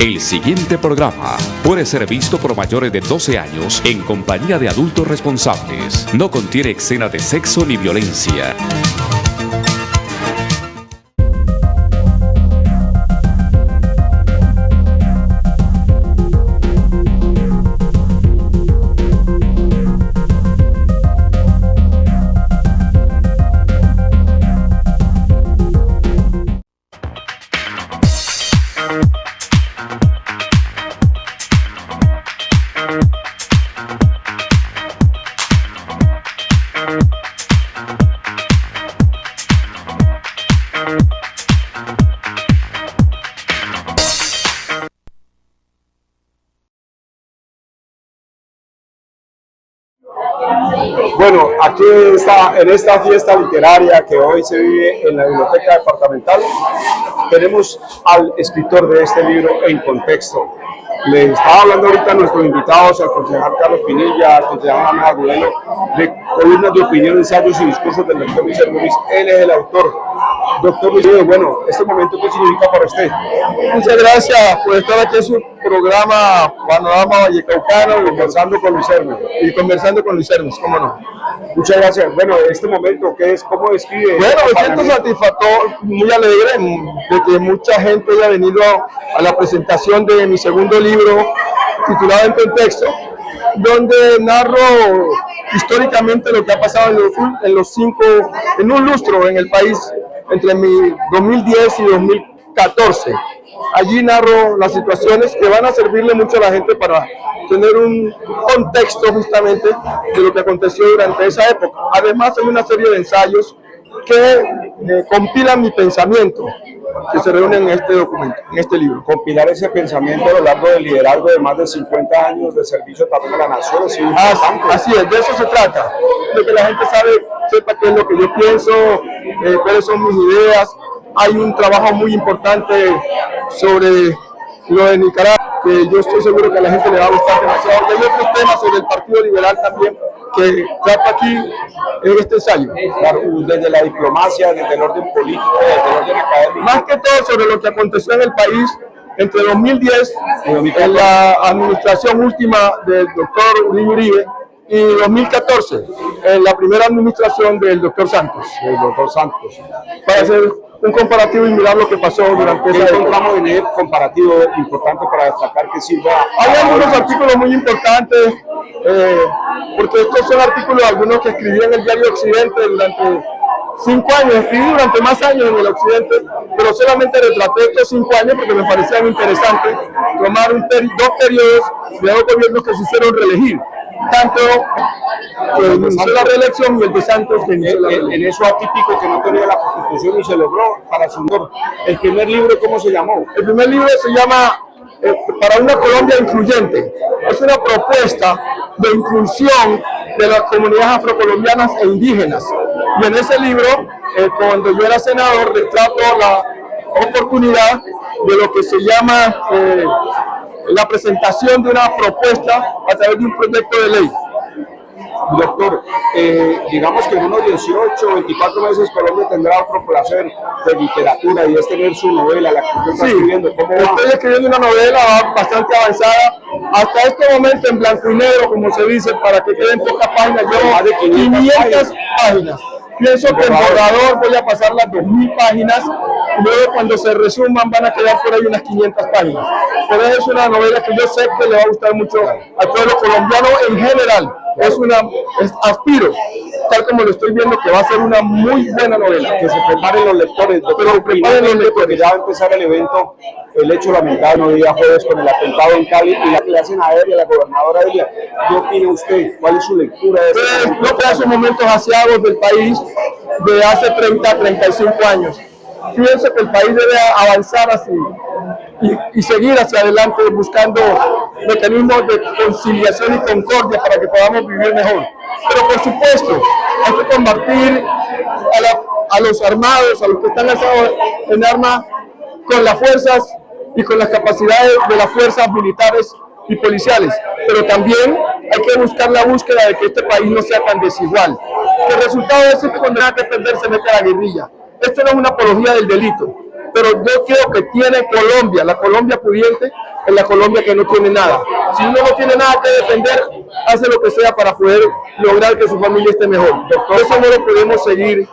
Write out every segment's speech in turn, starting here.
El siguiente programa puede ser visto por mayores de 12 años en compañía de adultos responsables. No contiene escena de sexo ni violencia. Bueno, aquí en esta fiesta literaria que hoy se vive en la Biblioteca Departamental, tenemos al escritor de este libro En Contexto. Le estaba hablando ahorita a nuestros invitados, al concejal Carlos Pinilla, al concejal Ana Agudelo, de columnas de opinión, ensayos y discursos del doctor Luis Hernández. Él es el autor. Doctor Luis, bueno, ¿este momento qué significa para usted? Muchas gracias por estar aquí en su programa Panorama Vallecaucano, Conversando con Luis Hernández. Y conversando con Luis Hernández, ¿cómo no? Muchas gracias. Bueno, este momento, ¿qué es? ¿Cómo describe? Bueno, me siento satisfactorio, muy alegre de que mucha gente haya venido a la presentación de mi segundo libro, titulado En Contexto, donde narro históricamente lo que ha pasado en un lustro en el país entre 2010 y 2014. Allí narro las situaciones que van a servirle mucho a la gente para tener un contexto justamente de lo que aconteció durante esa época. Además hay una serie de ensayos que compilan mi pensamiento, que se reúnen en este documento, en este libro. Compilar ese pensamiento a lo largo del liderazgo de más de 50 años de servicio también a la nación. ¿Sí? Así es, de eso se trata, de que la gente sepa qué es lo que yo pienso, cuáles son mis ideas. Hay un trabajo muy importante sobre lo de Nicaragua, que yo estoy seguro que a la gente le va a gustar demasiado. Y hay otros temas sobre el Partido Liberal también, que trata aquí en este ensayo. Claro, desde la diplomacia, desde el orden político, desde el orden académico. Más que todo sobre lo que aconteció en el país entre 2010, en la administración última del doctor Uribe, y 2014, en la primera administración del doctor Santos. Para hacer un comparativo y mirar lo que pasó durante esa época. Encontramos en el comparativo importante para destacar que sirva. Hay algunos artículos muy importantes, porque estos son artículos algunos que escribí en el diario Occidente durante 5 años, escribí durante más años en el Occidente, pero solamente retraté estos 5 años porque me parecían interesantes tomar dos periodos de 2 gobiernos que se hicieron reelegir. Tanto que inició la reelección y el de Santos que inició la reelección. En eso atípico que no tenía la Constitución y se logró para su honor. El primer libro, ¿cómo se llamó? El primer libro se llama Para una Colombia Incluyente. Es una propuesta de inclusión de las comunidades afrocolombianas e indígenas. Y en ese libro, cuando yo era senador, retrato la oportunidad de lo que se llama la presentación de una propuesta a través de un proyecto de ley. Doctor, digamos que en unos 18 o 24 meses Colombia tendrá otro placer de literatura y es tener su novela, la que usted está escribiendo. ¿Cómo va? Estoy escribiendo una novela bastante avanzada, hasta este momento en blanco y negro, como se dice, para que queden pocas páginas. Yo más de 500 páginas. Pienso que en borrador voy a pasar las 2000 páginas y luego cuando se resuman van a quedar por ahí unas 500 páginas. Pero es una novela que yo sé que le va a gustar mucho al pueblo colombiano en general. Aspiro, tal como lo estoy viendo, que va a ser una muy buena novela. Que se preparen los lectores, pero preparen los lectores. Porque ya va a empezar el evento, el hecho lamentable el día jueves con el atentado en Cali y la que le hacen a ella, la gobernadora de ella. ¿Qué opina usted? ¿Cuál es su lectura de eso? Yo creo esos momentos asiagos del país de hace 30, 35 años. Pienso que el país debe avanzar así y seguir hacia adelante buscando mecanismos de conciliación y concordia para que podamos vivir mejor. Pero por supuesto, hay que combatir a los armados, a los que están alzados en armas, con las fuerzas y con las capacidades de las fuerzas militares y policiales. Pero también hay que buscar la búsqueda de que este país no sea tan desigual. El resultado de eso es que cuando nada que perder se mete a la guerrilla. Esto no es una apología del delito. pero yo creo que tiene Colombia, la Colombia pudiente, es la Colombia que no tiene nada. Si uno no tiene nada que defender, hace lo que sea para poder lograr que su familia esté mejor. Por eso no lo podemos seguir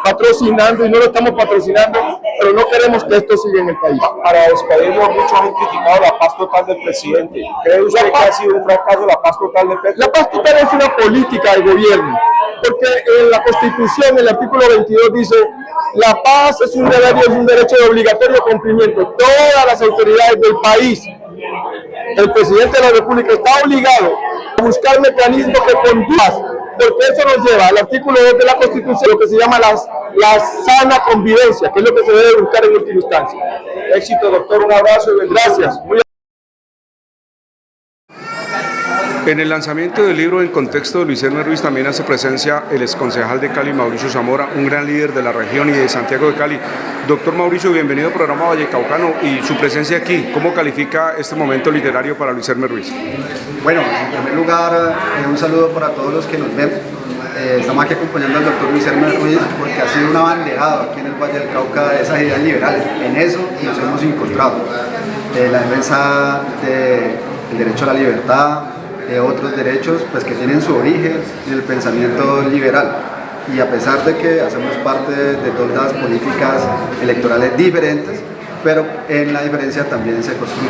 patrocinando, y no lo estamos patrocinando, pero no queremos que esto siga en el país. Para despedirnos, muchos han criticado la paz total del presidente. ¿Cree usted que ha sido un fracaso la paz total de Petro? La paz total es una política del gobierno, porque en la Constitución, el artículo 22 dice: la paz es un deber y es un derecho de obligatorio cumplimiento. Todas las autoridades del país, el presidente de la República está obligado a buscar mecanismos que conduzcan, porque eso nos lleva al artículo 2 de la Constitución, lo que se llama la sana convivencia, que es lo que se debe buscar en última instancia. Éxito, doctor, un abrazo y Gracias. En el lanzamiento del libro En Contexto de Luis Hermes Ruiz también hace presencia el exconcejal de Cali, Mauricio Zamora, un gran líder de la región y de Santiago de Cali. Doctor Mauricio, bienvenido al programa Vallecaucano y su presencia aquí. ¿Cómo califica este momento literario para Luis Hermes Ruiz? Bueno, en primer lugar, un saludo para todos los que nos ven. Estamos aquí acompañando al doctor Luis Hermes Ruiz porque ha sido un abanderado aquí en el Valle del Cauca de esas ideas liberales. En eso nos hemos encontrado. La defensa del derecho a la libertad, de otros derechos pues, que tienen su origen en el pensamiento liberal. Y a pesar de que hacemos parte de todas las políticas electorales diferentes, pero en la diferencia también se construye.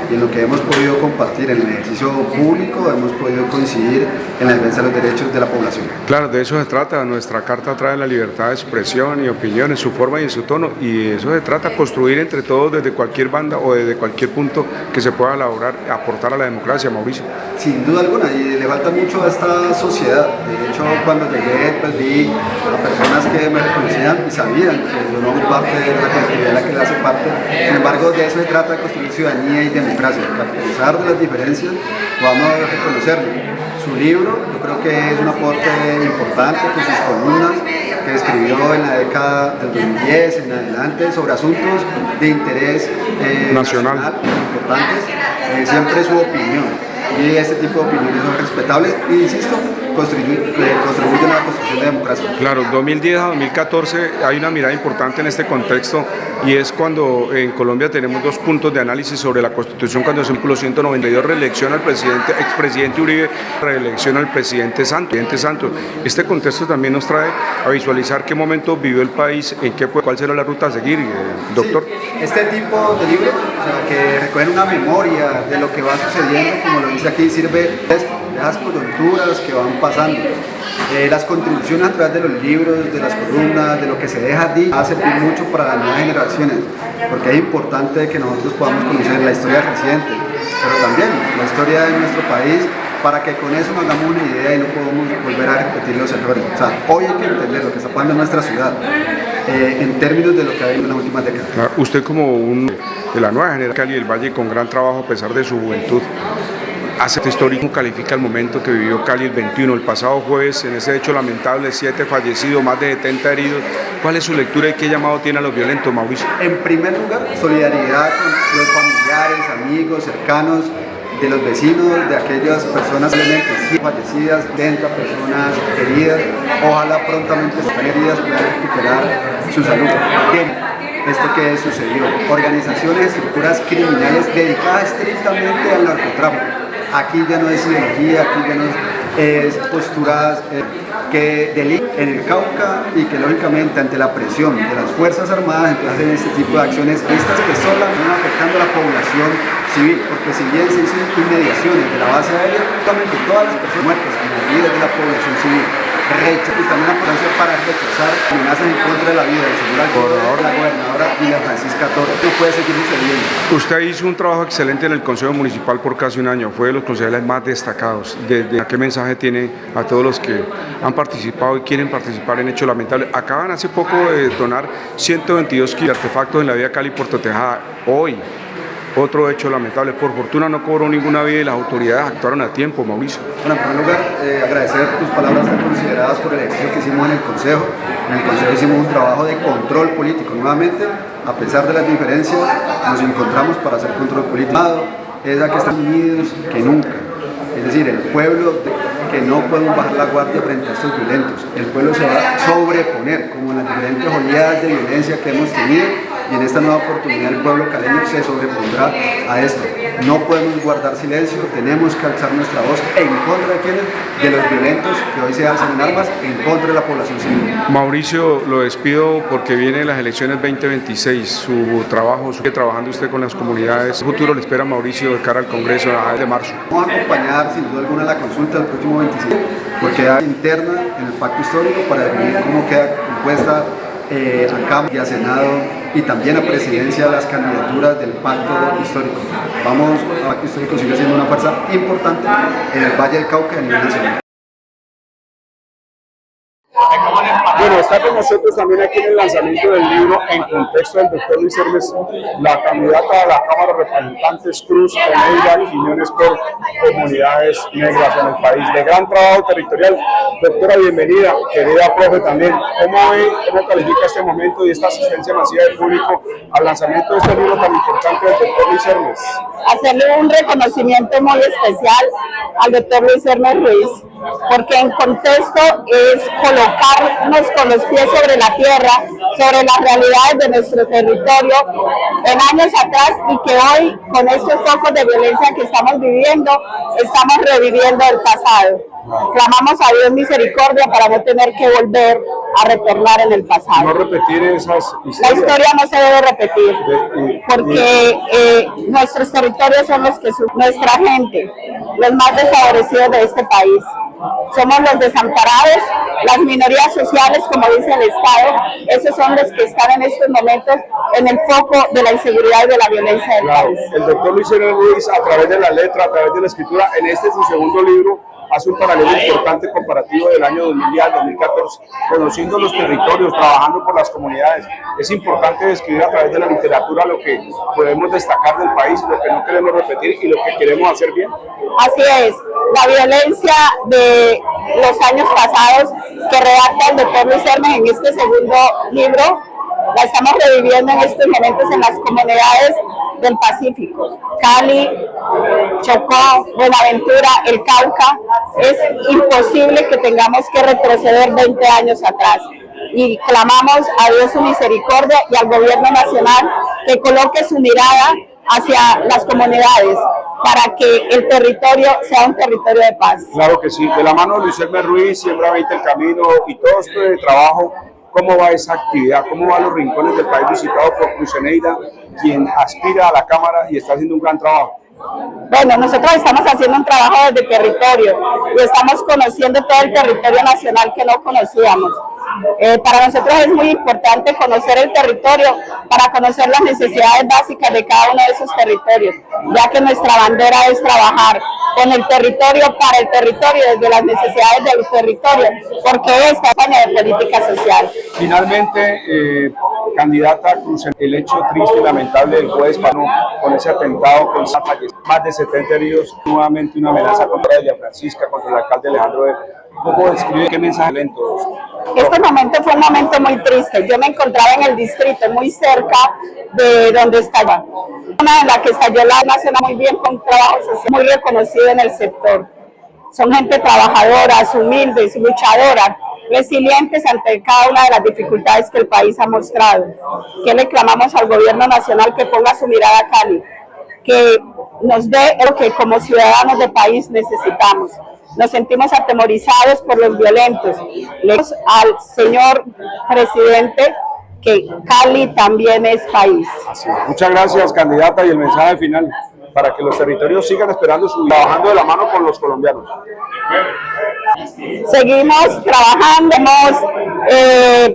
Y en lo que hemos podido compartir en el ejercicio público, hemos podido coincidir en la defensa de los derechos de la población. Claro, de eso se trata. Nuestra carta trae la libertad de expresión y opinión en su forma y en su tono, y de eso se trata, construir entre todos desde cualquier banda o desde cualquier punto que se pueda elaborar, aportar a la democracia, Mauricio. Sin duda alguna, y le falta mucho a esta sociedad. De hecho, cuando llegué, pues vi a personas que me reconocían y sabían que yo no hago parte de la colectividad de la que le hace parte. Sin embargo, de eso se trata, de construir ciudadanía y democracia, que a pesar de las diferencias podamos reconocerlo. Su libro, yo creo que es un aporte importante con sus columnas que escribió en la década del 2010 en adelante sobre asuntos de interés nacional importantes, siempre su opinión. Y este tipo de opiniones son respetables y, insisto, contribuyen a la construcción de democracia. Claro, 2010 a 2014 hay una mirada importante en este contexto, y es cuando en Colombia tenemos dos puntos de análisis sobre la Constitución, cuando es el artículo 192, reelección al expresidente Uribe, reelección al presidente Santos. Este contexto también nos trae a visualizar qué momento vivió el país, cuál será la ruta a seguir, doctor. Sí, este tipo de libros, o sea, que recogen una memoria de lo que va sucediendo, como lo dice aquí, sirve de las coyunturas que van pasando. Las contribuciones a través de los libros, de las columnas, de lo que se deja allí, va a servir mucho para las nuevas generaciones, porque es importante que nosotros podamos conocer la historia reciente, pero también la historia de nuestro país, para que con eso nos hagamos una idea y no podamos volver a repetir los errores. O sea, hoy hay que entender lo que está pasando en nuestra ciudad, en términos de lo que ha habido en las últimas décadas. Usted, como de la nueva generación Cali del Valle, con gran trabajo a pesar de su juventud, hace este histórico, califica el momento que vivió Cali el 21, el pasado jueves, en ese hecho lamentable, 7 fallecidos, más de 70 heridos. ¿Cuál es su lectura y qué llamado tiene a los violentos, Mauricio? En primer lugar, solidaridad con los familiares, amigos, cercanos, de los vecinos, de aquellas personas fallecidas, 70 personas heridas. Ojalá prontamente estas heridas puedan recuperar su salud. Bien, esto que sucedió, organizaciones, estructuras criminales dedicadas estrictamente al narcotráfico. Aquí ya no es ideología, aquí ya no es posturas que delitan en el Cauca, y que lógicamente ante la presión de las Fuerzas Armadas hacen este tipo de acciones estas que solo van afectando a la población civil, porque si bien se hicieron inmediaciones de la base aérea, justamente todas las personas muertas como líderes de la población civil, y también la potencia para rechazar amenazas en contra de la vida del señor alcalde, la gobernadora Dina Francisca Torres. No puede seguir sucediendo. Usted hizo un trabajo excelente en el Consejo Municipal por casi un año, fue de los concejales más destacados. ¿Qué mensaje tiene a todos los que han participado y quieren participar en hechos lamentables? Acaban hace poco de detonar 122 kilos de artefactos en la vía Cali-Puerto Tejada. Hoy, otro hecho lamentable. Por fortuna no cobró ninguna vida y las autoridades actuaron a tiempo, Mauricio. Bueno, en primer lugar, agradecer tus palabras tan consideradas por el ejercicio que hicimos en el Consejo. En el Consejo hicimos un trabajo de control político. Nuevamente, a pesar de las diferencias, nos encontramos para hacer control político. Es a que están unidos que nunca. Es decir, el pueblo que no podemos bajar la guardia frente a estos violentos. El pueblo se va a sobreponer, como en las diferentes oleadas de violencia que hemos tenido, y en esta nueva oportunidad el pueblo caleño se sobrepondrá a esto. No podemos guardar silencio, tenemos que alzar nuestra voz en contra de quienes, de los violentos que hoy se alzan en armas, en contra de la población civil. Mauricio, lo despido porque vienen las elecciones 2026, su trabajo, sigue trabajando usted con las comunidades. ¿Qué futuro le espera a Mauricio de cara al Congreso de marzo? Vamos a acompañar sin duda alguna la consulta del próximo 25, porque hay interna en el pacto histórico para definir cómo queda compuesta a Cámara y a Senado y también a Presidencia las candidaturas del pacto histórico. El pacto histórico sigue siendo una fuerza importante en el Valle del Cauca a nivel nacional. Bueno, está con nosotros también aquí en el lanzamiento del libro En Contexto del doctor Luis Hermes, la candidata a la Cámara de Representantes Cruz Oneida Quiñones por comunidades negras en el país. De gran trabajo territorial. Doctora, bienvenida. Querida profe también. ¿Cómo califica este momento y esta asistencia masiva del público al lanzamiento de este libro tan importante del doctor Luis Hermes? Hacerle un reconocimiento muy especial al doctor Luis Hermes Ruiz, porque En Contexto es colocarnos con los pies sobre la tierra, sobre las realidades de nuestro territorio en años atrás, y que hoy, con estos focos de violencia que estamos viviendo, estamos reviviendo el pasado. Clamamos a Dios misericordia para no tener que volver a retornar en el pasado. No repetir esas historias. La historia no se debe repetir, porque nuestros territorios son los que sufren, nuestra gente, los más desfavorecidos de este país. Somos los desamparados, las minorías sociales, como dice el Estado. Esos son los que están en estos momentos en el foco de la inseguridad y de la violencia del país. El doctor Luis Hermes Ruiz, a través de la letra, a través de la escritura, en su segundo libro, hace un paralelo importante comparativo del año 2010 al 2014, conociendo los territorios, trabajando por las comunidades. Es importante describir a través de la literatura lo que podemos destacar del país, lo que no queremos repetir y lo que queremos hacer bien. Así es, la violencia de los años pasados que redacta el doctor Luis Hermes en este segundo libro, la estamos reviviendo en estos momentos en las comunidades del Pacífico, Cali, Chocó, Buenaventura, el Cauca. Es imposible que tengamos que retroceder 20 años atrás, y clamamos a Dios su misericordia y al gobierno nacional que coloque su mirada hacia las comunidades para que el territorio sea un territorio de paz. Claro que sí, de la mano de Luis Hermes Ruiz, Siembra 20 el Camino y todo este trabajo. ¿Cómo va esa actividad? ¿Cómo van los rincones del país visitado por Cruz Oneida, quien aspira a la Cámara y está haciendo un gran trabajo? Bueno, nosotros estamos haciendo un trabajo desde territorio y estamos conociendo todo el territorio nacional que no conocíamos. Para nosotros es muy importante conocer el territorio para conocer las necesidades básicas de cada uno de esos territorios, ya que nuestra bandera es trabajar con el territorio, para el territorio, desde las necesidades del territorio, porque esta es campaña de política social. Finalmente, candidata Cruz, el hecho triste y lamentable del jueves Pano con ese atentado, con más de 70 heridos, nuevamente una amenaza contra Villa Francisca, contra el alcalde Alejandro Ver. ¿Cómo describe qué mensaje leen todos? Este momento fue un momento muy triste. Yo me encontraba en el distrito, muy cerca de donde estaba. Una en la que estalló la nacional, muy bien, con trabajo social, muy reconocido en el sector. Son gente trabajadora, humildes, luchadoras, resilientes ante cada una de las dificultades que el país ha mostrado. ¿Qué le clamamos al gobierno nacional? Que ponga su mirada a Cali, que nos dé lo que como ciudadanos del país necesitamos. Nos sentimos atemorizados por los violentos. Le decimos al señor presidente que Cali también es país. Muchas gracias, candidata, y el mensaje final para que los territorios sigan esperando trabajando de la mano con los colombianos. Seguimos trabajando,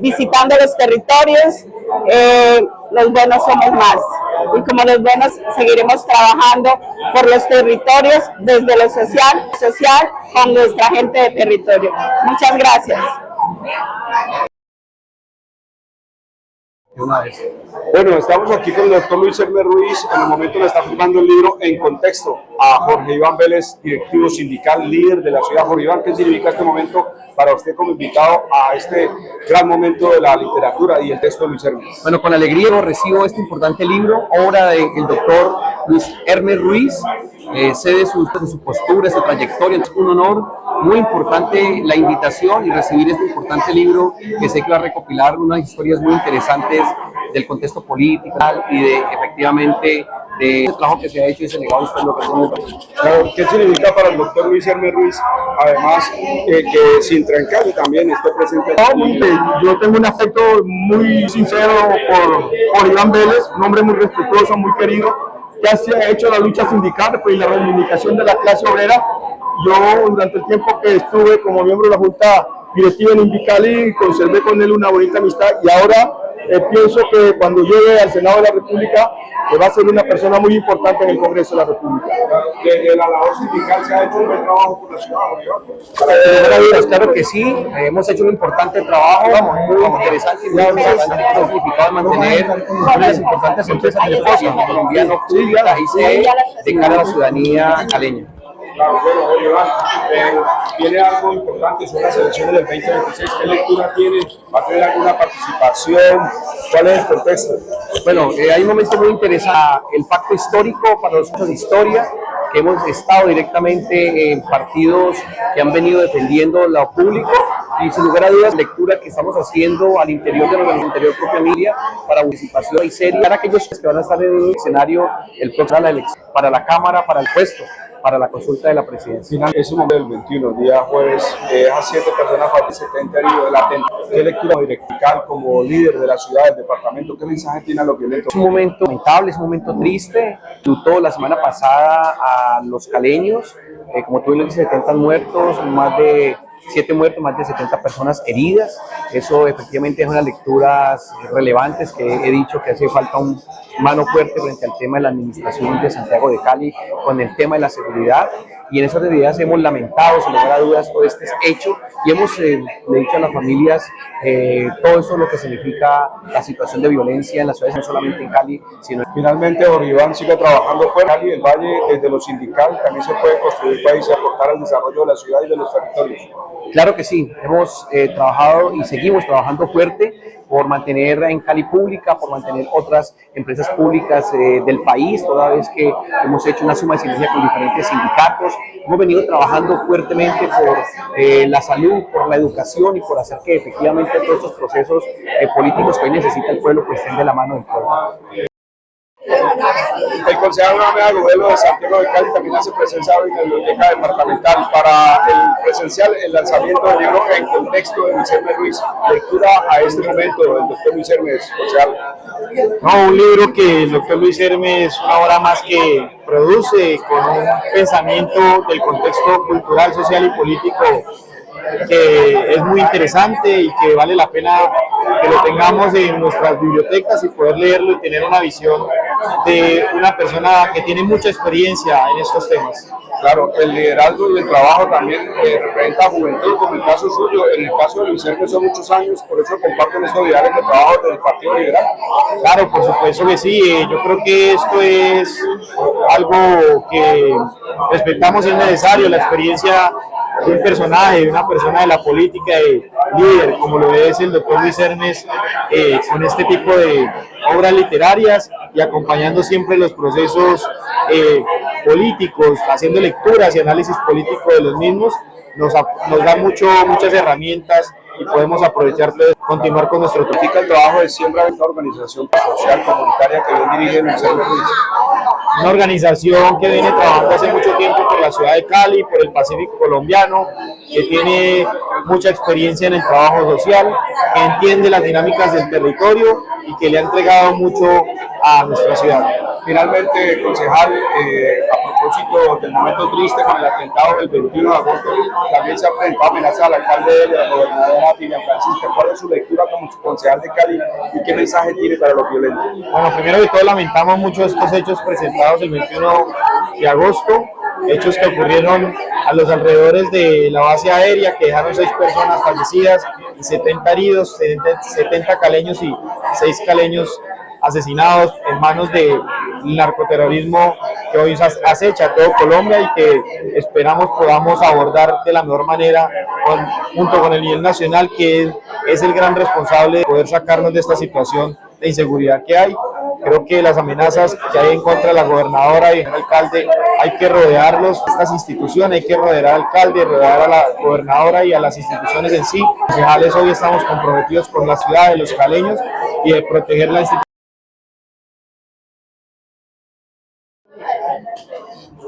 visitando los territorios. Los buenos somos más, y como los buenos seguiremos trabajando por los territorios desde lo social con nuestra gente de territorio. Muchas gracias. Bueno, estamos aquí con el doctor Luis Hermes Ruiz. En el momento le está firmando el libro En Contexto a Jorge Iván Vélez, directivo sindical, líder de la ciudad. Jorge Iván, ¿qué significa este momento para usted como invitado a este gran momento de la literatura y el texto de Luis Hermes? Bueno, con alegría recibo este importante libro, obra del doctor Luis Hermes Ruiz, sé de su postura, de su trayectoria. Es un honor muy importante la invitación y recibir este importante libro que sé que va a recopilar unas historias muy interesantes del contexto político y de efectivamente del trabajo que se ha hecho y ese legado histórico que tenemos. Claro, ¿qué significa para el doctor Luis Hermes Ruiz, además que sin trancarse también esté presente aquí? Yo tengo un afecto muy sincero por Iván Vélez, un hombre muy respetuoso, muy querido, que ha hecho la lucha sindical y la reivindicación de la clase obrera. Yo durante el tiempo que estuve como miembro de la Junta Directiva en Indicali conservé con él una bonita amistad y ahora pienso que cuando llegue al Senado de la República va a ser una persona muy importante en el Congreso de la República. Desde la labor sindical se ha hecho un buen trabajo por la ciudad. Claro que sí, hemos hecho un importante trabajo, muy interesante y muy interesante que ha significado mantener unas importantes empresas del ecosistema colombiano públicas y de cara a la ciudadanía caleña. Claro, bueno, Iván, viene algo importante, son las elecciones del 2026. ¿Qué lectura tiene? ¿Va a tener alguna participación? ¿Cuál es el contexto? Bueno, hay un momento muy interesante, el pacto histórico para los hechos de historia, que hemos estado directamente en partidos que han venido defendiendo lo público y sin lugar a dudas lectura que estamos haciendo al interior de nuestra interior propia media para participación y seria para aquellos que van a estar en el escenario el próximo la elección, para la Cámara, para el puesto, para la consulta de la presidencia. Es un momento del 21, día jueves, a 7 personas fallecidas, 70 heridos del atentado. ¿Qué lectura directa como líder de la ciudad, del departamento? ¿Qué mensaje tiene a los violentos? Es un momento lamentable, es un momento triste. Lutó la semana pasada a los caleños, como tú dices, 70 muertos, más de 7 muertos, más de 70 personas heridas. Eso efectivamente es unas lecturas relevantes que he dicho que hace falta un mano fuerte frente al tema de la administración de Santiago de Cali con el tema de la seguridad. Y en esas medidas hemos lamentado, sin lugar a dudas, todo este hecho y hemos le dicho a las familias todo eso lo que significa la situación de violencia en las ciudades, no solamente en Cali, sino... Finalmente, Jorge Iván sigue trabajando fuera de Cali, el Valle, desde lo sindical, también se puede construir país y aportar al desarrollo de la ciudad y de los territorios. Claro que sí, hemos trabajado y seguimos trabajando fuerte por mantener en Cali pública, por mantener otras empresas públicas del país, toda vez que hemos hecho una suma de sinergia con diferentes sindicatos. Hemos venido trabajando fuertemente por la salud, por la educación y por hacer que efectivamente todos estos procesos políticos que hoy necesita el pueblo pues estén de la mano del pueblo. El concejal Ramón Agudelo de Santiago de Cali también hace presencia hoy en la biblioteca departamental para el presencial, el lanzamiento del libro En Contexto de Luis Hermes Ruiz. Lectura a este momento del doctor Luis Hermes, concejal. No, un libro que el doctor Luis Hermes es una obra más que produce con un pensamiento del contexto cultural, social y político que es muy interesante y que vale la pena que lo tengamos en nuestras bibliotecas y poder leerlo y tener una visión de una persona que tiene mucha experiencia en estos temas. Claro, el liderazgo y el trabajo también representa juventud, como el caso suyo. En el caso de Luis Hermes son muchos años, por eso comparten estos ideales de trabajo del Partido Liberal. Claro, por supuesto que sí. Yo creo que esto es algo que respetamos, es necesario, la experiencia de un personaje, de una persona de la política, de líder, como lo es el doctor Luis Hermes, con este tipo de obras literarias y acompañando siempre los procesos políticos, haciendo lecturas y análisis político de los mismos, nos da muchas herramientas y podemos aprovechar de continuar con nuestro trabajo de Siembra de esta organización social comunitaria que bien dirige Luis Hermes Ruiz. Una organización que viene trabajando hace mucho tiempo por la ciudad de Cali, por el Pacífico colombiano, que tiene mucha experiencia en el trabajo social, que entiende las dinámicas del territorio y que le ha entregado mucho a nuestra ciudad. Finalmente, concejal, a propósito del momento triste con el atentado del 21 de agosto, también se ha presentado amenaza al alcalde de la gobernadora Dilian Francisca. ¿Cuál es su lectura como concejal de Cali y qué mensaje tiene para los violentos? Bueno, primero de todo lamentamos mucho estos hechos presentados el 21 de agosto, hechos que ocurrieron a los alrededores de la base aérea, que dejaron 6 personas fallecidas y 70 heridos, 70 caleños y 6 caleños asesinados en manos del narcoterrorismo que hoy acecha a todo Colombia y que esperamos podamos abordar de la mejor manera junto con el nivel nacional, que es el gran responsable de poder sacarnos de esta situación de inseguridad que hay. Creo que las amenazas que hay en contra de la gobernadora y el alcalde hay que rodearlos, estas instituciones, hay que rodear al alcalde, rodear a la gobernadora y a las instituciones en sí. Los concejales hoy estamos comprometidos con la ciudad de los caleños y de proteger la institución.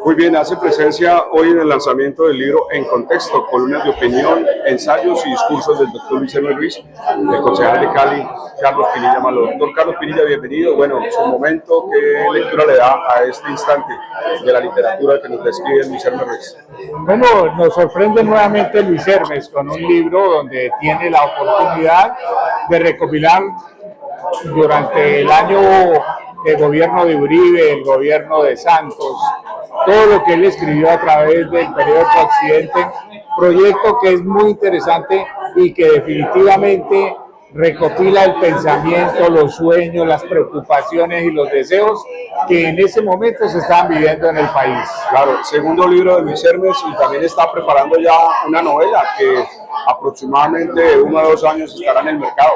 Muy bien, hace presencia hoy en el lanzamiento del libro En Contexto, columnas de opinión, ensayos y discursos del doctor Luis Hermes Ruiz, el concejal de Cali, Carlos Pinilla Malo. Doctor Carlos Pinilla, bienvenido. Bueno, su momento, ¿qué lectura le da a este instante de la literatura que nos describe Luis Hermes Ruiz? Bueno, nos sorprende nuevamente Luis Hermes con un libro donde tiene la oportunidad de recopilar durante el año de gobierno de Uribe, el gobierno de Santos, todo lo que él escribió a través del periódico Occidente, proyecto que es muy interesante y que definitivamente recopila el pensamiento, los sueños, las preocupaciones y los deseos que en ese momento se estaban viviendo en el país. Claro, segundo libro de Luis Hermes y también está preparando ya una novela que aproximadamente 1 o 2 años estará en el mercado.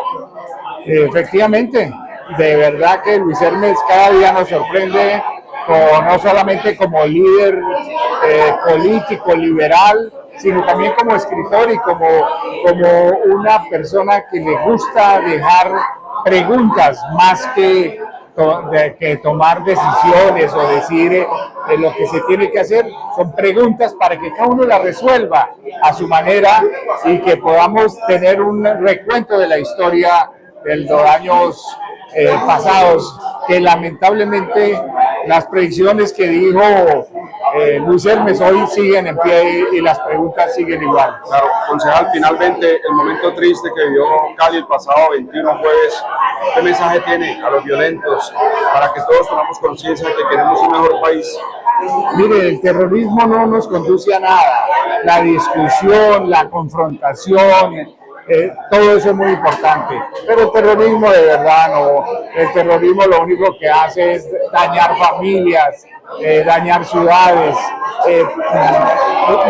Efectivamente, de verdad que Luis Hermes cada día nos sorprende, no solamente como líder político, liberal, sino también como escritor y como una persona que le gusta dejar preguntas más que tomar decisiones o decir lo que se tiene que hacer. Son preguntas para que cada uno las resuelva a su manera y que podamos tener un recuento de la historia de los años pasados, que lamentablemente las predicciones que dijo Luis Hermes hoy siguen en pie y las preguntas siguen igual. Claro, concejal, finalmente el momento triste que vivió Cali el pasado 21 jueves, ¿qué mensaje tiene a los violentos para que todos tomamos conciencia de que queremos un mejor país? Mire, el terrorismo no nos conduce a nada. La discusión, la confrontación, todo eso es muy importante, pero el terrorismo de verdad no. El terrorismo lo único que hace es dañar familias, dañar ciudades.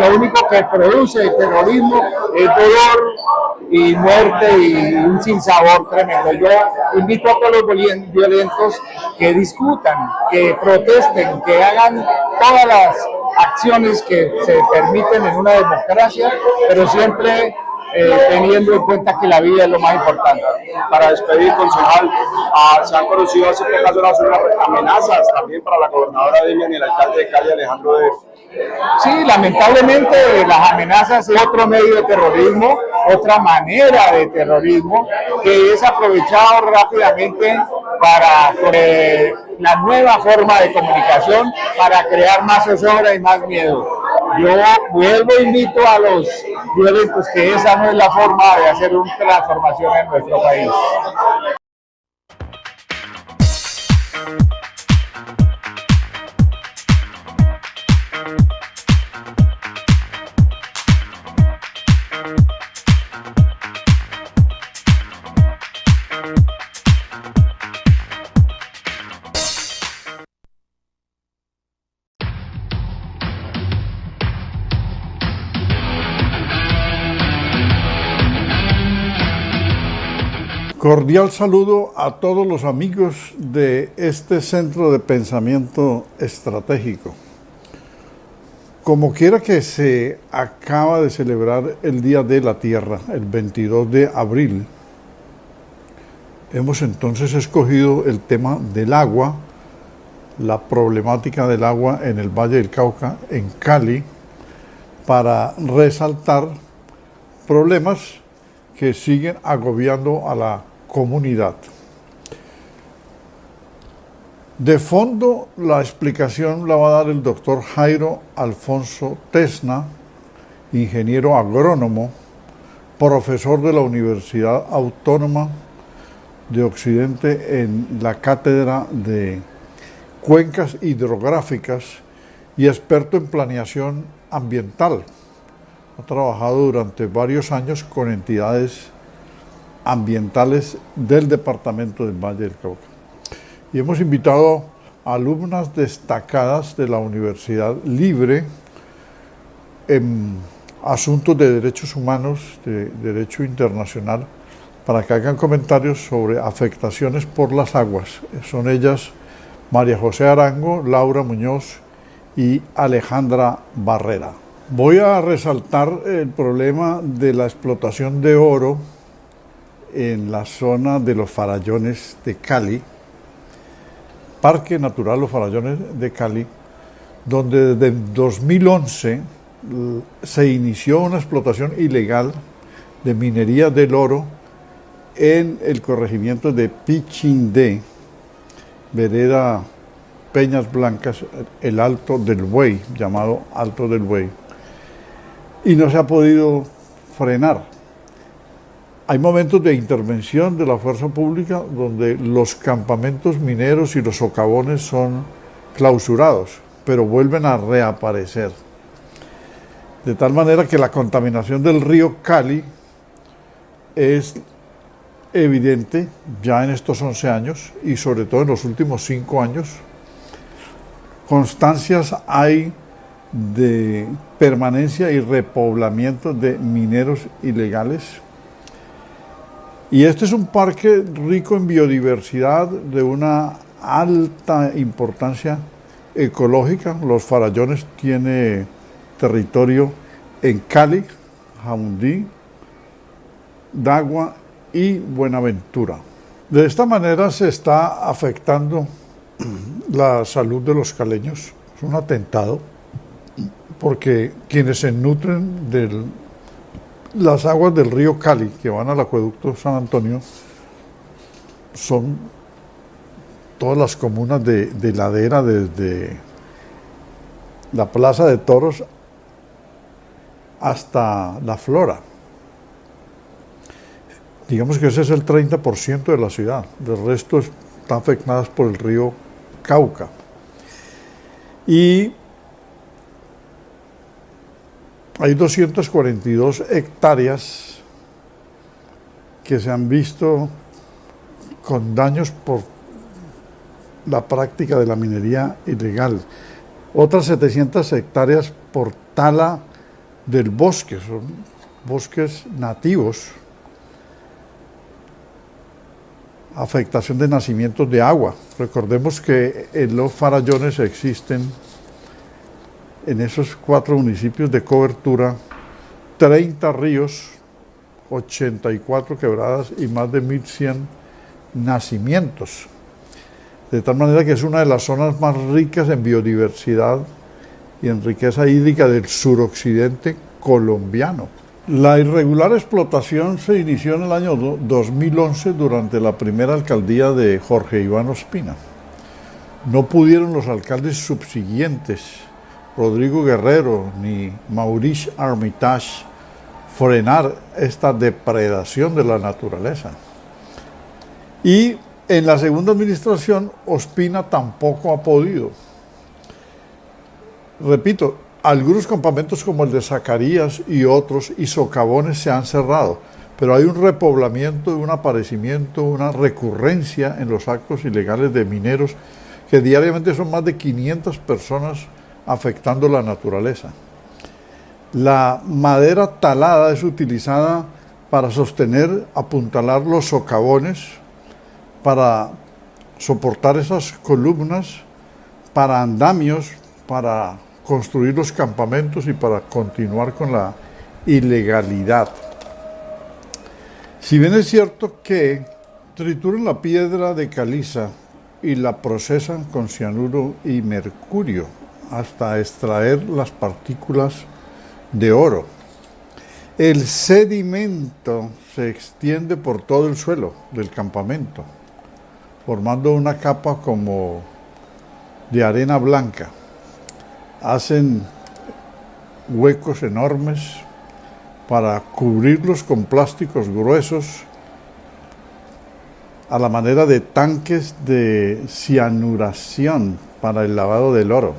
Lo único que produce el terrorismo es dolor y muerte y un sinsabor tremendo. Yo invito a todos los violentos que discutan, que protesten, que hagan todas las acciones que se permiten en una democracia, pero siempre teniendo en cuenta que la vida es lo más importante. Para despedir, concejal, se han conocido hace pocas horas unas amenazas también para la gobernadora Demian y el alcalde de Cali, Alejandro de... Sí, lamentablemente las amenazas es otro medio de terrorismo, otra manera de terrorismo que es aprovechado rápidamente para la nueva forma de comunicación para crear más zozobra y más miedo. Yo vuelvo e invito a los violentos que esa no es la forma de hacer una transformación en nuestro país. Cordial saludo a todos los amigos de este Centro de Pensamiento Estratégico. Como quiera que se acaba de celebrar el Día de la Tierra, el 22 de abril, hemos entonces escogido el tema del agua, la problemática del agua en el Valle del Cauca, en Cali, para resaltar problemas que siguen agobiando a la comunidad. De fondo, la explicación la va a dar el doctor Jairo Alfonso Tesna, ingeniero agrónomo, profesor de la Universidad Autónoma de Occidente en la Cátedra de Cuencas Hidrográficas y experto en planeación ambiental. Ha trabajado durante varios años con entidades ambientales del departamento del Valle del Cauca. Y hemos invitado a alumnas destacadas de la Universidad Libre en asuntos de derechos humanos, de derecho internacional, para que hagan comentarios sobre afectaciones por las aguas. Son ellas María José Arango, Laura Muñoz y Alejandra Barrera. Voy a resaltar el problema de la explotación de oro en la zona de los Farallones de Cali, Parque Natural Los Farallones de Cali, donde desde 2011 se inició una explotación ilegal de minería del oro en el corregimiento de Pichindé, vereda Peñas Blancas, el Alto del Buey, llamado Alto del Buey, y no se ha podido frenar. Hay momentos de intervención de la fuerza pública donde los campamentos mineros y los socavones son clausurados, pero vuelven a reaparecer. De tal manera que la contaminación del río Cali es evidente ya en estos 11 años y sobre todo en los últimos 5 años. Constancias hay de permanencia y repoblamiento de mineros ilegales. Y este es un parque rico en biodiversidad de una alta importancia ecológica. Los Farallones tiene territorio en Cali, Jamundí, Dagua y Buenaventura. De esta manera se está afectando la salud de los caleños. Es un atentado porque quienes se nutren de las aguas del río Cali que van al acueducto San Antonio son todas las comunas de ladera, desde la Plaza de Toros hasta La Flora. Digamos que ese es el 30% de la ciudad, el resto está afectadas por el río Cauca. Y hay 242 hectáreas que se han visto con daños por la práctica de la minería ilegal. Otras 700 hectáreas por tala del bosque, son bosques nativos. Afectación de nacimientos de agua. Recordemos que en los Farallones existen, en esos 4 municipios de cobertura, 30 ríos, 84 quebradas y más de 1.100 nacimientos. De tal manera que es una de las zonas más ricas en biodiversidad y en riqueza hídrica del suroccidente colombiano. La irregular explotación se inició en el año 2011 durante la primera alcaldía de Jorge Iván Ospina. No pudieron los alcaldes subsiguientes, Rodrigo Guerrero ni Maurice Armitage, frenar esta depredación de la naturaleza. Y en la segunda administración, Ospina tampoco ha podido. Repito, algunos campamentos como el de Zacarías y otros y socavones se han cerrado, pero hay un repoblamiento, un aparecimiento, una recurrencia en los actos ilegales de mineros que diariamente son más de 500 personas afectando la naturaleza. La madera talada es utilizada para sostener, apuntalar los socavones, para soportar esas columnas, para andamios, para construir los campamentos y para continuar con la ilegalidad. Si bien es cierto que trituran la piedra de caliza y la procesan con cianuro y mercurio hasta extraer las partículas de oro, el sedimento se extiende por todo el suelo del campamento, formando una capa como de arena blanca. Hacen huecos enormes para cubrirlos con plásticos gruesos a la manera de tanques de cianuración para el lavado del oro.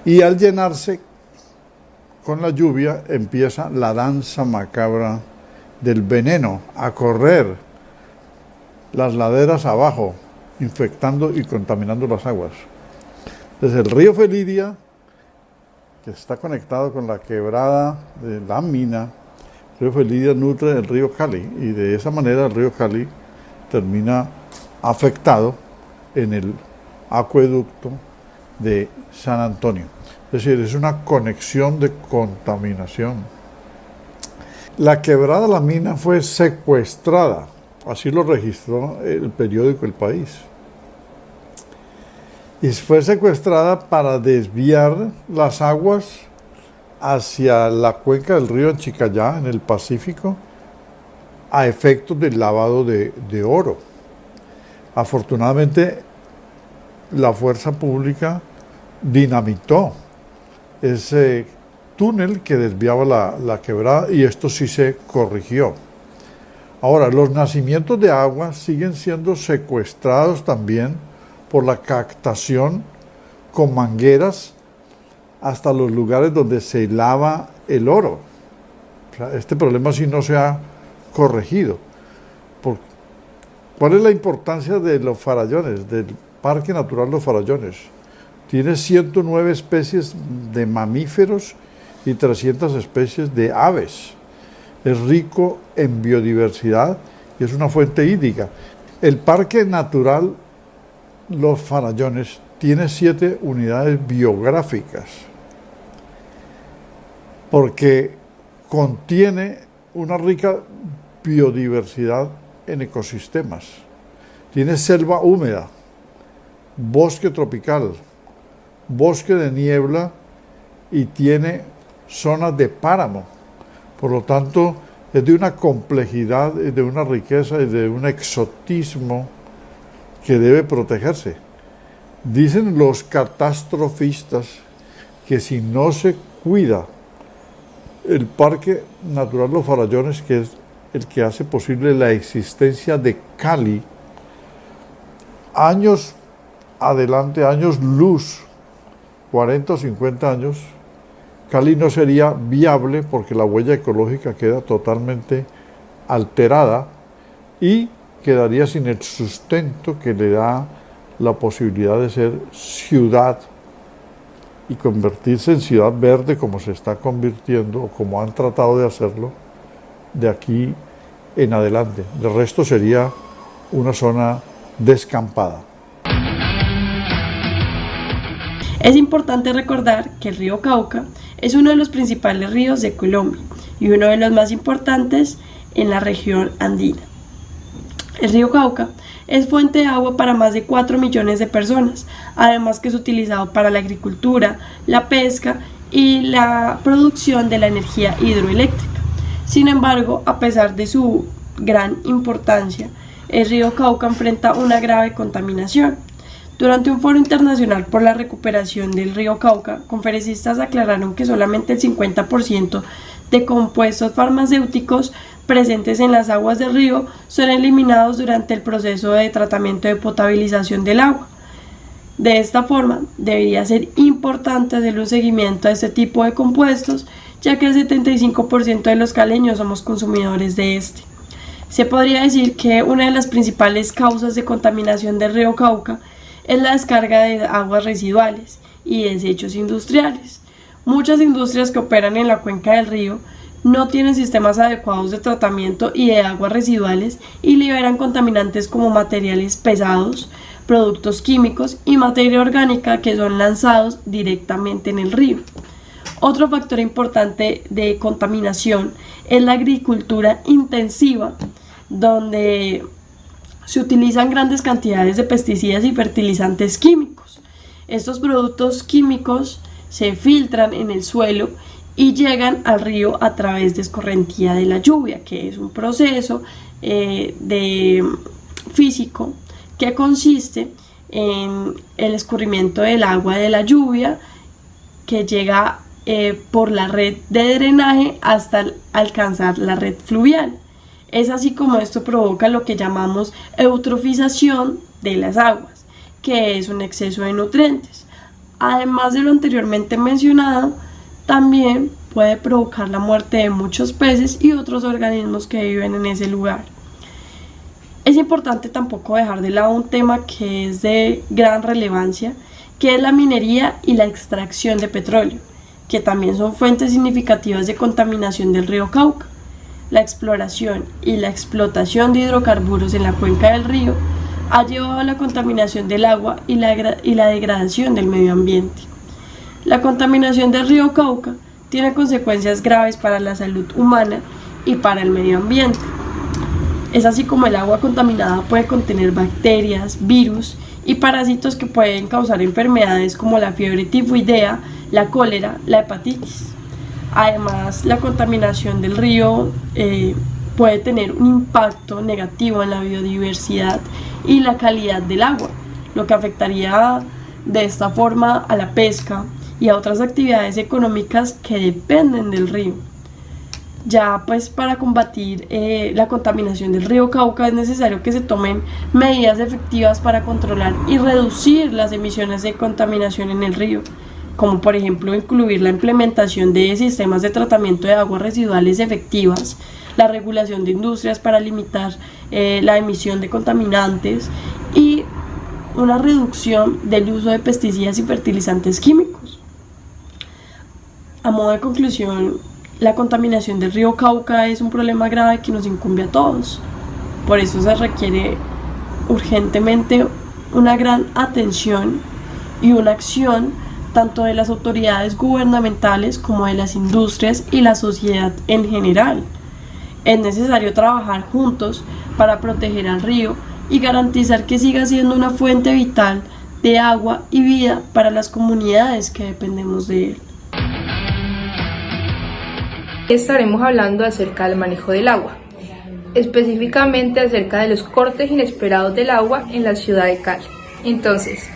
Y al llenarse con la lluvia empieza la danza macabra del veneno a correr las laderas abajo, infectando y contaminando las aguas. Desde el río Felidia, que está conectado con la quebrada de la mina, El río Felidia nutre el río Cali y de esa manera el río Cali termina afectado en el acueducto de San Antonio. Es decir, es una conexión de contaminación. La quebrada La Mina fue secuestrada, así lo registró el periódico El País. Y fue secuestrada para desviar las aguas hacia la cuenca del río Chicayá, en el Pacífico, a efectos del lavado de oro. Afortunadamente, la fuerza pública dinamitó ese túnel que desviaba la quebrada y esto sí se corrigió. Ahora, los nacimientos de agua siguen siendo secuestrados también por la captación con mangueras hasta los lugares donde se lava el oro. O sea, este problema sí no se ha corregido. ¿Cuál es la importancia de los farallones, del Parque Natural Los Farallones? Tiene 109 especies de mamíferos y 300 especies de aves. Es rico en biodiversidad y es una fuente hídrica. El Parque Natural Los Farallones tiene 7 unidades biográficas porque contiene una rica biodiversidad en ecosistemas. Tiene selva húmeda, bosque tropical, bosque de niebla y tiene zonas de páramo. Por lo tanto, es de una complejidad, de una riqueza y de un exotismo que debe protegerse. Dicen los catastrofistas que si no se cuida el Parque Natural Los Farallones, que es el que hace posible la existencia de Cali, años adelante, años luz, 40 o 50 años, Cali no sería viable porque la huella ecológica queda totalmente alterada y quedaría sin el sustento que le da la posibilidad de ser ciudad y convertirse en ciudad verde como se está convirtiendo o como han tratado de hacerlo de aquí en adelante. El resto sería una zona descampada. Es importante recordar que el río Cauca es uno de los principales ríos de Colombia y uno de los más importantes en la región andina. El río Cauca es fuente de agua para más de 4 millones de personas, además que es utilizado para la agricultura, la pesca y la producción de la energía hidroeléctrica. Sin embargo, a pesar de su gran importancia, el río Cauca enfrenta una grave contaminación. Durante un foro internacional por la recuperación del río Cauca, conferencistas aclararon que solamente el 50% de compuestos farmacéuticos presentes en las aguas del río son eliminados durante el proceso de tratamiento de potabilización del agua. De esta forma, debería ser importante hacer un seguimiento a este tipo de compuestos, ya que el 75% de los caleños somos consumidores de este. Se podría decir que una de las principales causas de contaminación del río Cauca es la descarga de aguas residuales y desechos industriales. Muchas industrias que operan en la cuenca del río no tienen sistemas adecuados de tratamiento y de aguas residuales y liberan contaminantes como materiales pesados, productos químicos y materia orgánica que son lanzados directamente en el río. Otro factor importante de contaminación es la agricultura intensiva, donde se utilizan grandes cantidades de pesticidas y fertilizantes químicos. Estos productos químicos se filtran en el suelo y llegan al río a través de escorrentía de la lluvia, que es un proceso físico que consiste en el escurrimiento del agua de la lluvia que llega por la red de drenaje hasta alcanzar la red fluvial. Es así como esto provoca lo que llamamos eutrofización de las aguas, que es un exceso de nutrientes. Además de lo anteriormente mencionado, también puede provocar la muerte de muchos peces y otros organismos que viven en ese lugar. Es importante tampoco dejar de lado un tema que es de gran relevancia, que es la minería y la extracción de petróleo, que también son fuentes significativas de contaminación del río Cauca. la exploración y la explotación de hidrocarburos en la cuenca del río ha llevado a la contaminación del agua y la degradación del medio ambiente. La contaminación del río Cauca tiene consecuencias graves para la salud humana y para el medio ambiente. Es así como el agua contaminada puede contener bacterias, virus y parásitos que pueden causar enfermedades como la fiebre tifoidea, la cólera, la hepatitis. Además, la contaminación del río puede tener un impacto negativo en la biodiversidad y la calidad del agua, lo que afectaría de esta forma a la pesca y a otras actividades económicas que dependen del río. Ya pues para combatir la contaminación del río Cauca es necesario que se tomen medidas efectivas para controlar y reducir las emisiones de contaminación en el río, como por ejemplo incluir la implementación de sistemas de tratamiento de aguas residuales efectivas, la regulación de industrias para limitar la emisión de contaminantes y una reducción del uso de pesticidas y fertilizantes químicos. A modo de conclusión, la contaminación del río Cauca es un problema grave que nos incumbe a todos. Por eso se requiere urgentemente una gran atención y una acción tanto de las autoridades gubernamentales como de las industrias y la sociedad en general. Es necesario trabajar juntos para proteger al río y garantizar que siga siendo una fuente vital de agua y vida para las comunidades que dependemos de él. Estaremos hablando acerca del manejo del agua, específicamente acerca de los cortes inesperados del agua en la ciudad de Cali. Entonces,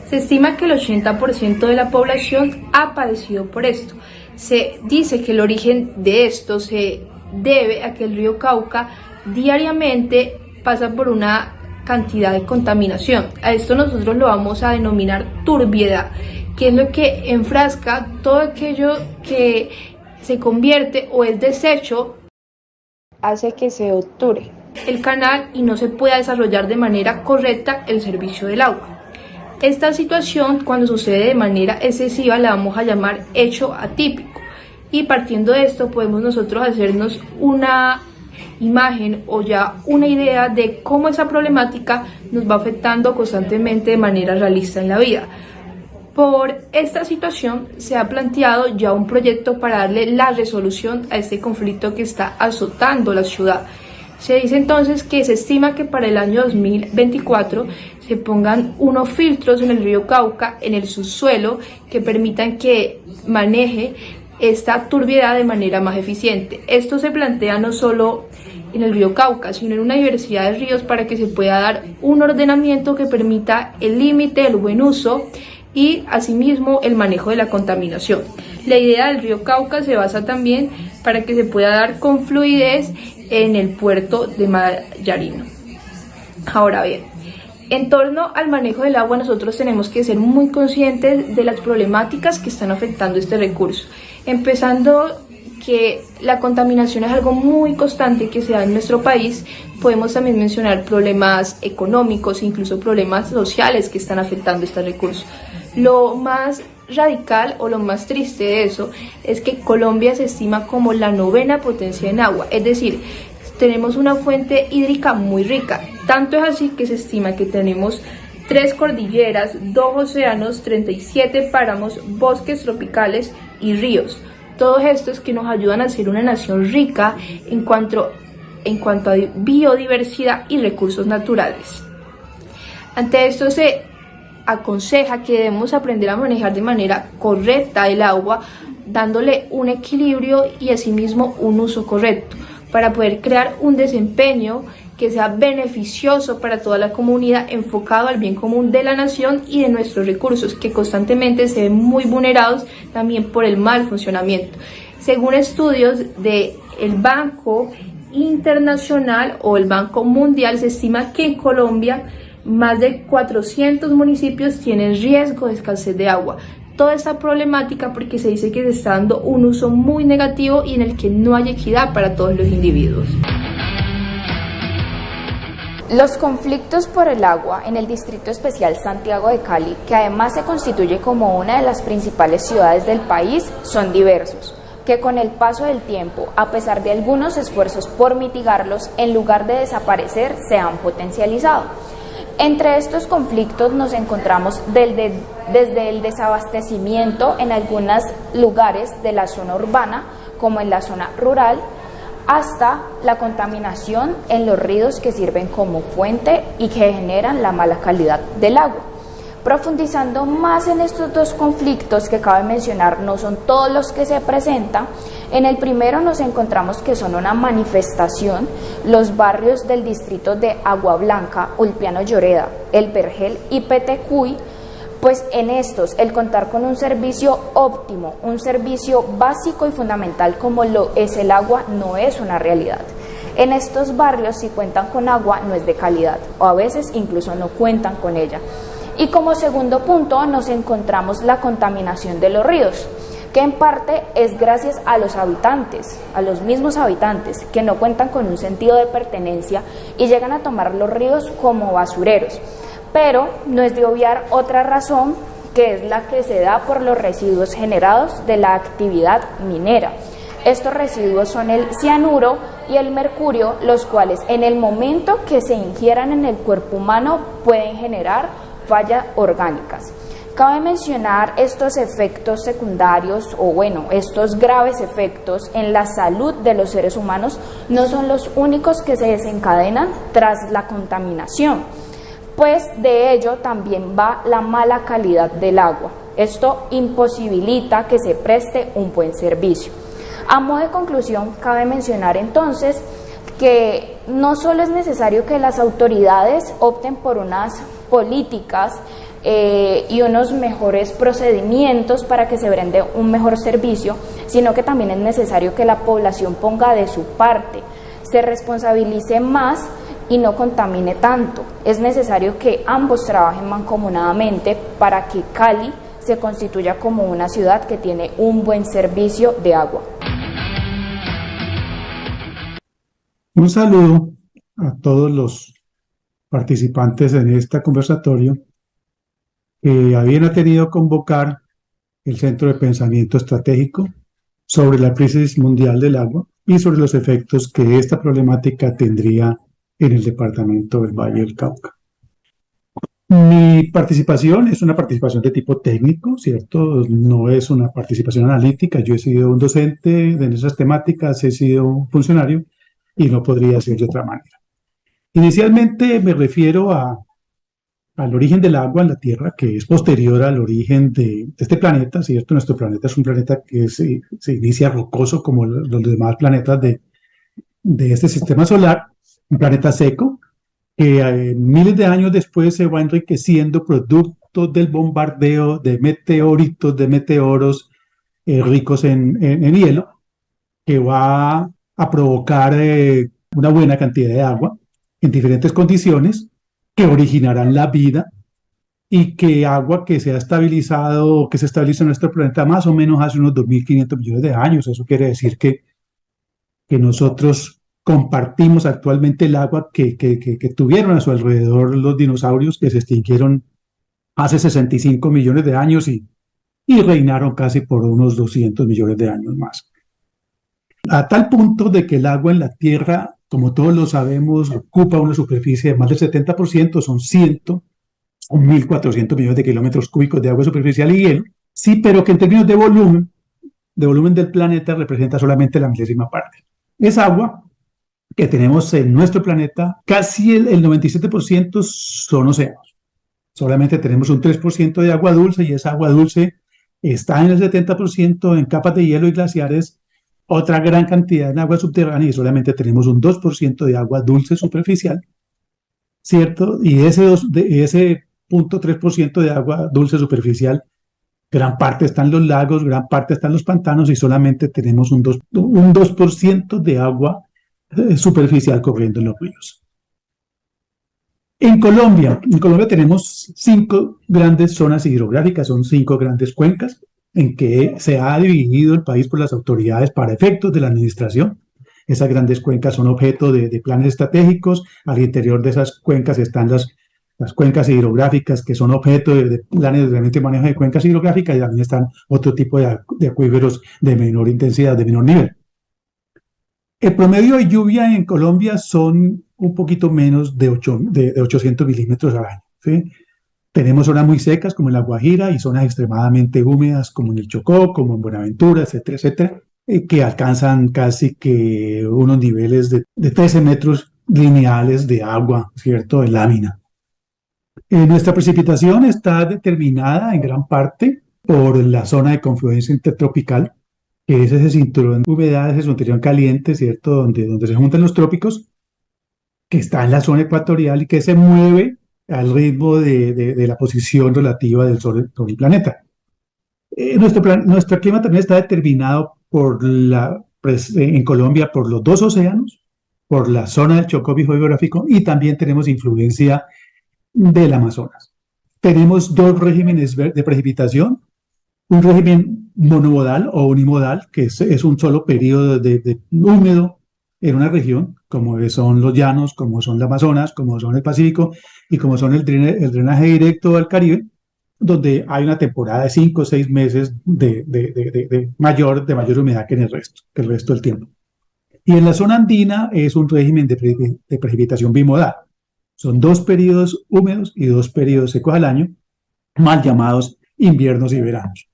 se estima que el 80% de la población ha padecido por esto. Se dice que el origen de esto se debe a que el río Cauca diariamente pasa por una cantidad de contaminación. A esto nosotros lo vamos a denominar turbiedad, que es lo que enfrasca todo aquello que se convierte o es desecho, hace que se obture el canal y no se pueda desarrollar de manera correcta el servicio del agua. Esta situación, cuando sucede de manera excesiva, la vamos a llamar hecho atípico, y partiendo de esto podemos nosotros hacernos una imagen o ya una idea de cómo esa problemática nos va afectando constantemente de manera realista en la vida. Por esta situación se ha planteado ya un proyecto para darle la resolución a este conflicto que está azotando la ciudad. Se dice entonces que se estima que para el año 2024 se pongan unos filtros en el río Cauca, en el subsuelo, que permitan que maneje esta turbiedad de manera más eficiente. Esto se plantea no solo en el río Cauca, sino en una diversidad de ríos para que se pueda dar un ordenamiento que permita el límite, el buen uso y asimismo el manejo de la contaminación. La idea del río Cauca se basa también para que se pueda dar con fluidez en el puerto de Mayarino. Ahora bien, en torno al manejo del agua nosotros tenemos que ser muy conscientes de las problemáticas que están afectando este recurso, empezando que la contaminación es algo muy constante que se da en nuestro país. Podemos también mencionar problemas económicos, incluso problemas sociales que están afectando este recurso. Lo más radical o lo más triste de eso es que Colombia se estima como la 9ª potencia en agua, es decir, tenemos una fuente hídrica muy rica. Tanto es así que se estima que tenemos 3 cordilleras, 2 océanos, 37 páramos, bosques tropicales y ríos. Todos estos que nos ayudan a ser una nación rica en cuanto a biodiversidad y recursos naturales. Ante esto se aconseja que debemos aprender a manejar de manera correcta el agua, dándole un equilibrio y asimismo un uso correcto, para poder crear un desempeño que sea beneficioso para toda la comunidad, enfocado al bien común de la nación y de nuestros recursos, que constantemente se ven muy vulnerados también por el mal funcionamiento. Según estudios del Banco Internacional o el Banco Mundial, se estima que en Colombia más de 400 municipios tienen riesgo de escasez de agua. Toda esta problemática porque se dice que se está dando un uso muy negativo y en el que no hay equidad para todos los individuos. Los conflictos por el agua en el Distrito Especial Santiago de Cali, que además se constituye como una de las principales ciudades del país, son diversos. que con el paso del tiempo, a pesar de algunos esfuerzos por mitigarlos, en lugar de desaparecer, se han potencializado. Entre estos conflictos nos encontramos desde el desabastecimiento en algunos lugares de la zona urbana, como en la zona rural, hasta la contaminación en los ríos que sirven como fuente y que generan la mala calidad del agua. Profundizando más en estos dos conflictos que cabe mencionar, no son todos los que se presentan. En el primero nos encontramos que son una manifestación los barrios del distrito de Agua Blanca, Ulpiano Lloreda, El Vergel y Petecuy, pues en estos el contar con un servicio óptimo, un servicio básico y fundamental como lo es el agua, no es una realidad. En estos barrios, si cuentan con agua, no es de calidad, o a veces incluso no cuentan con ella. Y como segundo punto nos encontramos la contaminación de los ríos, que en parte es gracias a los habitantes, a los mismos habitantes, que no cuentan con un sentido de pertenencia y llegan a tomar los ríos como basureros. Pero no es de obviar otra razón, que es la que se da por los residuos generados de la actividad minera. Estos residuos son el cianuro y el mercurio, los cuales en el momento que se ingieran en el cuerpo humano pueden generar fallas orgánicas. Cabe mencionar estos efectos secundarios estos graves efectos en la salud de los seres humanos no son los únicos que se desencadenan tras la contaminación, pues de ello también va la mala calidad del agua. Esto imposibilita que se preste un buen servicio. A modo de conclusión, cabe mencionar entonces que no solo es necesario que las autoridades opten por unas políticas y unos mejores procedimientos para que se brinde un mejor servicio, sino que también es necesario que la población ponga de su parte, se responsabilice más y no contamine tanto. Es necesario que ambos trabajen mancomunadamente para que Cali se constituya como una ciudad que tiene un buen servicio de agua. Un saludo a todos los participantes en este conversatorio que habían tenido convocar el Centro de Pensamiento Estratégico sobre la crisis mundial del agua y sobre los efectos que esta problemática tendría en el departamento del Valle del Cauca. Mi participación es una participación de tipo técnico, ¿cierto? No es una participación analítica. Yo he sido un docente en esas temáticas, he sido un funcionario y no podría ser de otra manera. Inicialmente me refiero al origen del agua en la Tierra, que es posterior al origen de este planeta, ¿cierto? Nuestro planeta es un planeta que se inicia rocoso como los demás planetas de este sistema solar, un planeta seco, que miles de años después se va enriqueciendo producto del bombardeo de meteoritos, de meteoros ricos en hielo, que va a provocar una buena cantidad de agua en diferentes condiciones que originarán la vida y que agua que se ha estabilizado, que se estabiliza en nuestro planeta más o menos hace unos 2.500 millones de años. Eso quiere decir que nosotros compartimos actualmente el agua que tuvieron a su alrededor los dinosaurios que se extinguieron hace 65 millones de años y reinaron casi por unos 200 millones de años más. A tal punto de que el agua en la Tierra, como todos lo sabemos, ocupa una superficie de más del 70%, son 1.400 millones de kilómetros cúbicos de agua superficial y hielo, sí, pero que en términos de volumen del planeta representa solamente la milésima parte. Es agua que tenemos en nuestro planeta, casi el 97% son océanos. Solamente tenemos un 3% de agua dulce y esa agua dulce está en el 70% en capas de hielo y glaciares, otra gran cantidad en agua subterránea y solamente tenemos un 2% de agua dulce superficial, ¿cierto? Y ese 0.3% de agua dulce superficial, gran parte está en los lagos, gran parte está en los pantanos y solamente tenemos un 2% de agua superficial corriendo en los ríos. En Colombia tenemos 5 grandes zonas hidrográficas, son 5 grandes cuencas en que se ha dividido el país por las autoridades para efectos de la administración. Esas grandes cuencas son objeto de planes estratégicos. Al interior de esas cuencas están las cuencas hidrográficas que son objeto de planes de ordenamiento y manejo de cuencas hidrográficas, y también están otro tipo de acuíferos de menor intensidad, de menor nivel. El promedio de lluvia en Colombia son un poquito menos de 800 milímetros al año, ¿sí? Tenemos zonas muy secas como en La Guajira y zonas extremadamente húmedas como en el Chocó, como en Buenaventura, etcétera, etcétera, que alcanzan casi que unos niveles de 13 metros lineales de agua, ¿cierto?, en lámina. Nuestra precipitación está determinada en gran parte por la zona de confluencia intertropical, que es ese cinturón de humedad, ese cinturón caliente, ¿cierto?, donde se juntan los trópicos, que está en la zona ecuatorial y que se mueve al ritmo de la posición relativa del Sol sobre el planeta. Nuestro clima también está determinado en Colombia por los dos océanos, por la zona del Chocó geográfico, y también tenemos influencia del Amazonas. Tenemos dos regímenes de precipitación, un régimen monomodal o unimodal, que es un solo periodo de húmedo en una región, como son los llanos, como son el Amazonas, como son el Pacífico y como son el drenaje directo al Caribe, donde hay una temporada de 5 o 6 meses de mayor humedad que el resto del tiempo. Y en la zona andina es un régimen de precipitación bimodal. Son 2 periodos húmedos y 2 periodos secos al año, mal llamados inviernos y veranos.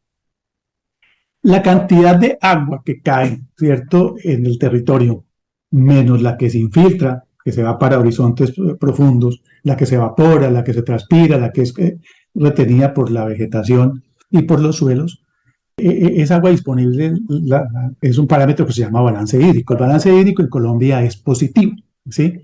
La cantidad de agua que cae, ¿cierto?, en el territorio, menos la que se infiltra, que se va para horizontes profundos, la que se evapora, la que se transpira, la que es retenida por la vegetación y por los suelos, es agua disponible, es un parámetro que se llama balance hídrico. El balance hídrico en Colombia es positivo, ¿sí?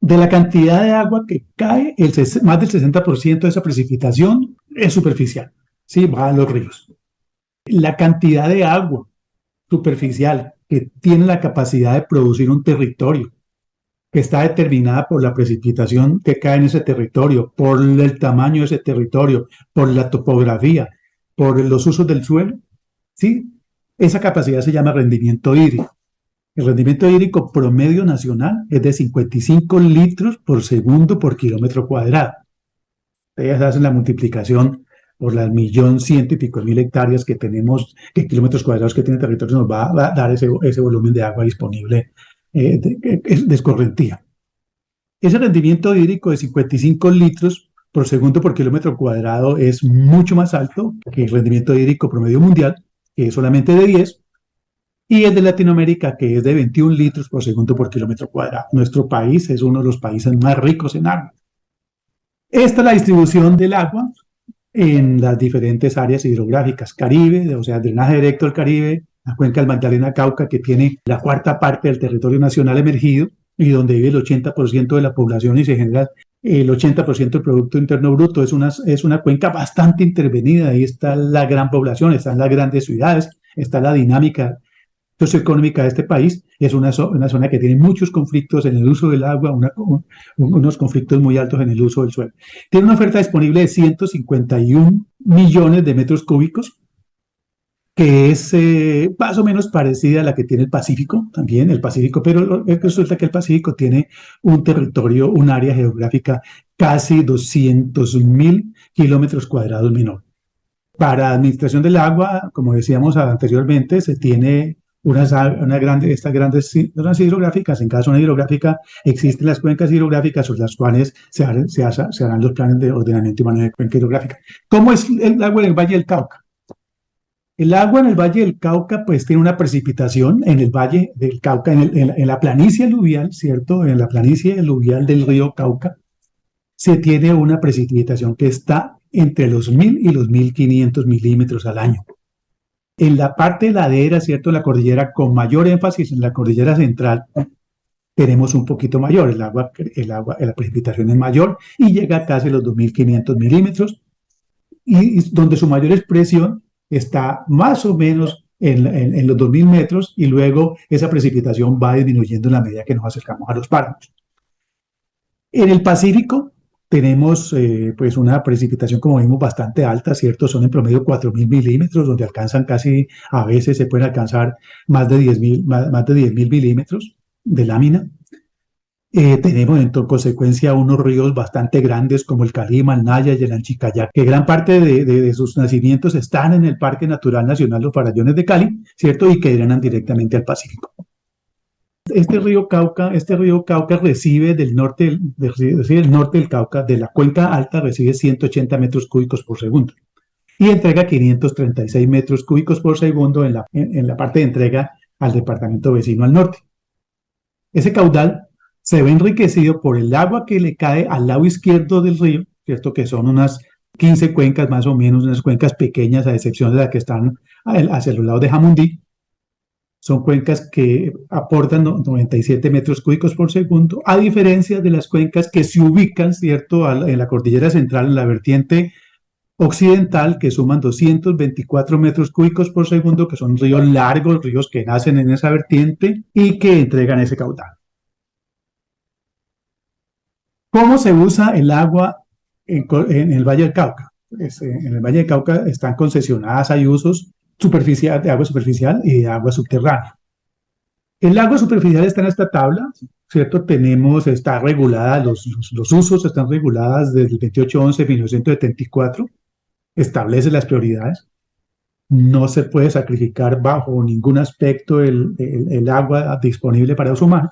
De la cantidad de agua que cae, más del 60% de esa precipitación es superficial, ¿sí? Va a los ríos. La cantidad de agua superficial que tiene la capacidad de producir un territorio, que está determinada por la precipitación que cae en ese territorio, por el tamaño de ese territorio, por la topografía, por los usos del suelo, ¿sí? Esa capacidad se llama rendimiento hídrico. El rendimiento hídrico promedio nacional es de 55 litros por segundo por kilómetro cuadrado. Ustedes hacen la multiplicación por las 1.100.000 y pico hectáreas que tenemos, que kilómetros cuadrados que tiene el territorio, nos va a dar ese volumen de agua disponible de escorrentía. Ese rendimiento hídrico de 55 litros por segundo por kilómetro cuadrado es mucho más alto que el rendimiento hídrico promedio mundial, que es solamente de 10, y el de Latinoamérica, que es de 21 litros por segundo por kilómetro cuadrado. Nuestro país es uno de los países más ricos en agua. Esta es la distribución del agua en las diferentes áreas hidrográficas. Caribe, o sea, drenaje directo del Caribe, la cuenca del Magdalena-Cauca, que tiene la cuarta parte del territorio nacional emergido y donde vive el 80% de la población y se genera el 80% del Producto Interno Bruto. Es una cuenca bastante intervenida. Ahí está la gran población, están las grandes ciudades, está la dinámica socioeconómica de este país. Es una zona que tiene muchos conflictos en el uso del agua, unos conflictos muy altos en el uso del suelo. Tiene una oferta disponible de 151 millones de metros cúbicos, que es más o menos parecida a la que tiene el Pacífico, también el Pacífico, pero resulta que el Pacífico tiene un territorio, un área geográfica casi 200.000 kilómetros cuadrados menor. Para administración del agua, como decíamos anteriormente, se tiene estas grandes zonas hidrográficas. En cada zona hidrográfica existen las cuencas hidrográficas sobre las cuales se harán los planes de ordenamiento y manejo de cuenca hidrográfica. ¿Cómo es el agua en el Valle del Cauca? El agua en el Valle del Cauca pues tiene una precipitación en el Valle del Cauca, en la planicie aluvial, ¿cierto? En la planicie aluvial del río Cauca se tiene una precipitación que está entre los 1.000 y los 1.500 milímetros al año. En la parte ladera, ¿cierto?, la cordillera, con mayor énfasis en la cordillera central, tenemos un poquito mayor, la precipitación es mayor y llega casi a los 2.500 milímetros, y donde su mayor expresión está más o menos en los 2.000 metros, y luego esa precipitación va disminuyendo en la medida que nos acercamos a los páramos. En el Pacífico tenemos pues una precipitación, como vimos, bastante alta, ¿cierto? Son en promedio 4.000 milímetros, donde alcanzan casi, a veces se pueden alcanzar más de 10.000 milímetros de lámina. Tenemos en consecuencia unos ríos bastante grandes como el Calima, el Naya y el Anchicayá, que gran parte de sus nacimientos están en el Parque Natural Nacional Los Farallones de Cali, ¿cierto? Y que drenan directamente al Pacífico. Este río Cauca recibe del norte del Cauca, de la cuenca alta, recibe 180 metros cúbicos por segundo y entrega 536 metros cúbicos por segundo en la parte de entrega al departamento vecino al norte. Ese caudal se ve enriquecido por el agua que le cae al lado izquierdo del río, ¿cierto? Que son unas 15 cuencas más o menos, unas cuencas pequeñas a excepción de las que están hacia los lados de Jamundí. Son cuencas que aportan 97 metros cúbicos por segundo, a diferencia de las cuencas que se ubican, ¿cierto?, en la cordillera central, en la vertiente occidental, que suman 224 metros cúbicos por segundo, que son ríos largos, ríos que nacen en esa vertiente y que entregan ese caudal. ¿Cómo se usa el agua en el Valle del Cauca? Pues, en el Valle del Cauca están concesionadas, hay usos de agua superficial y de agua subterránea. El agua superficial está en esta tabla, ¿cierto? Está regulada, los usos están reguladas desde el 28/11 de 1974, establece las prioridades. No se puede sacrificar bajo ningún aspecto el agua disponible para uso humano.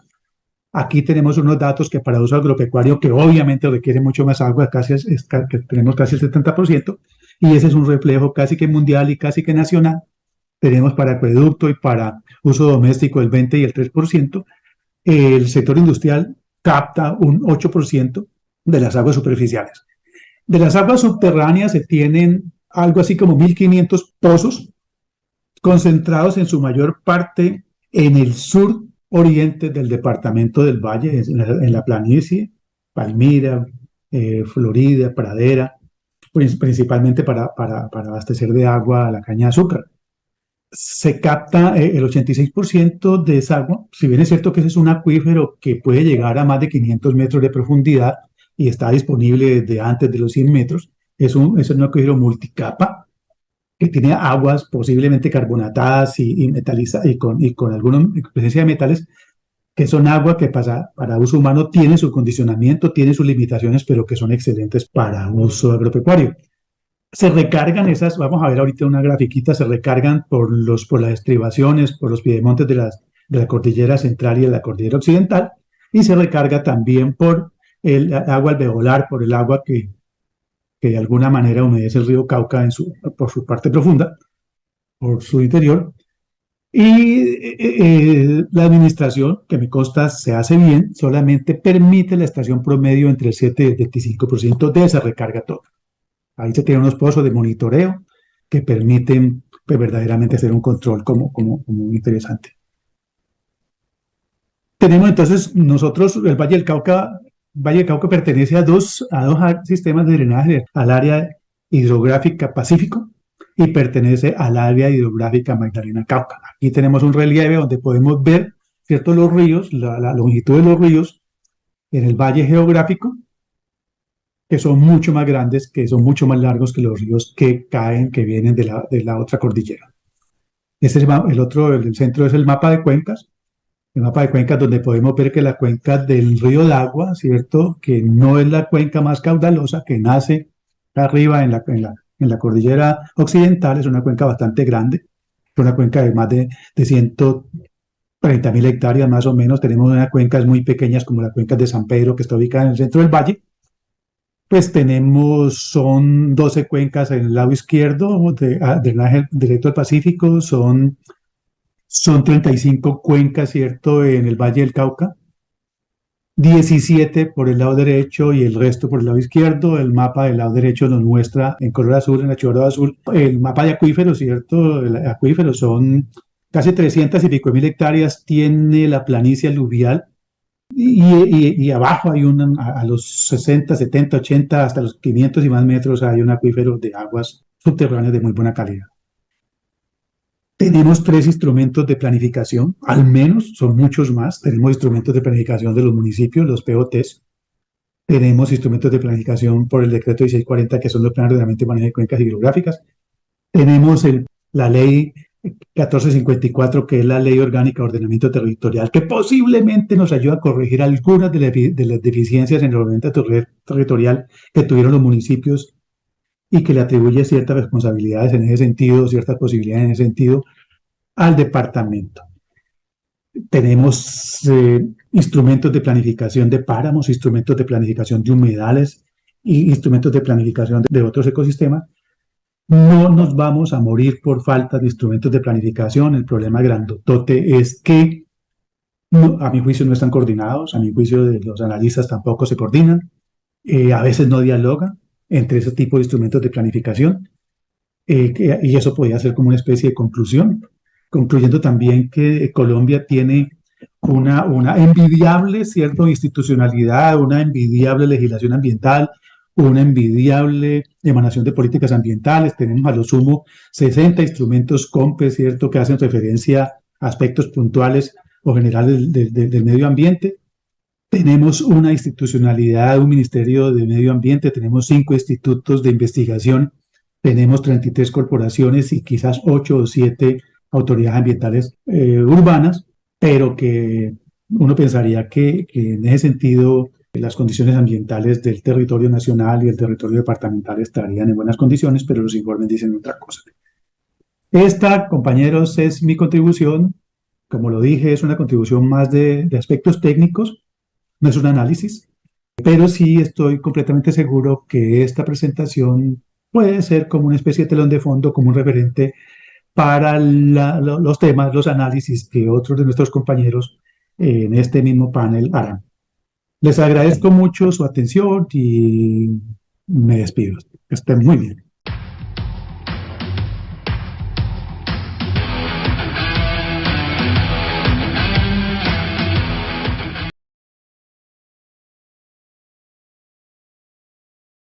Aquí tenemos unos datos que para uso agropecuario, que obviamente requiere mucho más agua, que tenemos casi el 70%, y ese es un reflejo casi que mundial y casi que nacional. Tenemos para acueducto y para uso doméstico el 20 y el 3%. El sector industrial capta un 8% de las aguas superficiales. De las aguas subterráneas se tienen algo así como 1.500 pozos concentrados en su mayor parte en el sur oriente del departamento del Valle, en la planicie, Palmira, Florida, Pradera, principalmente para abastecer de agua a la caña de azúcar. Se capta el 86% de esa agua, si bien es cierto que ese es un acuífero que puede llegar a más de 500 metros de profundidad y está disponible desde antes de los 100 metros, es un acuífero multicapa que tiene aguas posiblemente carbonatadas y metalizadas y con alguna presencia de metales, que son agua que para uso humano tiene su condicionamiento, tiene sus limitaciones, pero que son excelentes para uso agropecuario. Se recargan esas, vamos a ver ahorita una grafiquita, se recargan por las estribaciones, por los piedemontes de la cordillera central y de la cordillera occidental, y se recarga también por el agua alveolar, por el agua que de alguna manera humedece el río Cauca por su parte profunda, por su interior. Y la administración, que me consta se hace bien, solamente permite la estación promedio entre el 7 y el 25% de esa recarga toda. Ahí se tienen unos pozos de monitoreo que permiten pues, verdaderamente hacer un control como interesante. Tenemos entonces nosotros, el Valle del Cauca pertenece a dos sistemas de drenaje, al área hidrográfica Pacífico y pertenece al área hidrográfica Magdalena Cauca. Aquí tenemos un relieve donde podemos ver, ¿cierto?, los ríos, la longitud de los ríos en el valle geográfico, que son mucho más grandes, que son mucho más largos que los ríos que vienen de la otra cordillera. El centro es el mapa de cuencas. El mapa de cuencas donde podemos ver que la cuenca del río Dagua, ¿cierto?, que no es la cuenca más caudalosa, que nace arriba en la cordillera occidental, es una cuenca bastante grande, es una cuenca de más de 130.000 hectáreas más o menos. Tenemos unas cuencas muy pequeñas como la cuenca de San Pedro, que está ubicada en el centro del valle. Pues son 12 cuencas en el lado izquierdo, drenaje directo al Pacífico, son 35 cuencas, ¿cierto?, en el Valle del Cauca, 17 por el lado derecho y el resto por el lado izquierdo. El mapa del lado derecho nos muestra en color azul, en archivador azul, el mapa de acuíferos, ¿cierto? El acuífero son casi 300 y pico mil hectáreas, tiene la planicie aluvial y abajo hay a los 60, 70, 80, hasta los 500 y más metros hay un acuífero de aguas subterráneas de muy buena calidad. Tenemos 3 instrumentos de planificación, al menos, son muchos más. Tenemos instrumentos de planificación de los municipios, los POTs. Tenemos instrumentos de planificación por el decreto 1640, que son los planes de ordenamiento y manejo de cuencas hidrográficas. Tenemos la ley 1454, que es la Ley Orgánica de Ordenamiento Territorial, que posiblemente nos ayuda a corregir algunas de las deficiencias en el ordenamiento territorial que tuvieron los municipios y que le atribuye ciertas responsabilidades en ese sentido, ciertas posibilidades en ese sentido al departamento. Tenemos instrumentos de planificación de páramos, instrumentos de planificación de humedales y instrumentos de planificación de otros ecosistemas. No nos vamos a morir por falta de instrumentos de planificación. El problema grandotote es que, a mi juicio, no están coordinados, a mi juicio los analistas tampoco se coordinan, a veces no dialogan entre ese tipo de instrumentos de planificación, y eso podría ser como una especie de conclusión, concluyendo también que Colombia tiene una envidiable institucionalidad, una envidiable legislación ambiental, una envidiable emanación de políticas ambientales. Tenemos a lo sumo 60 instrumentos COMPE, ¿cierto?, que hacen referencia a aspectos puntuales o generales del medio ambiente. Tenemos una institucionalidad, un Ministerio de Medio Ambiente, tenemos 5 institutos de investigación, tenemos 33 corporaciones y quizás 8 o 7 autoridades ambientales urbanas, pero que uno pensaría que en ese sentido las condiciones ambientales del territorio nacional y el territorio departamental estarían en buenas condiciones, pero los informes dicen otra cosa. Esta, compañeros, es mi contribución. Como lo dije, es una contribución más de aspectos técnicos, no es un análisis, pero sí estoy completamente seguro que esta presentación puede ser como una especie de telón de fondo, como un referente para los temas, los análisis que otros de nuestros compañeros en este mismo panel harán. Les agradezco mucho su atención y me despido. Que estén muy bien.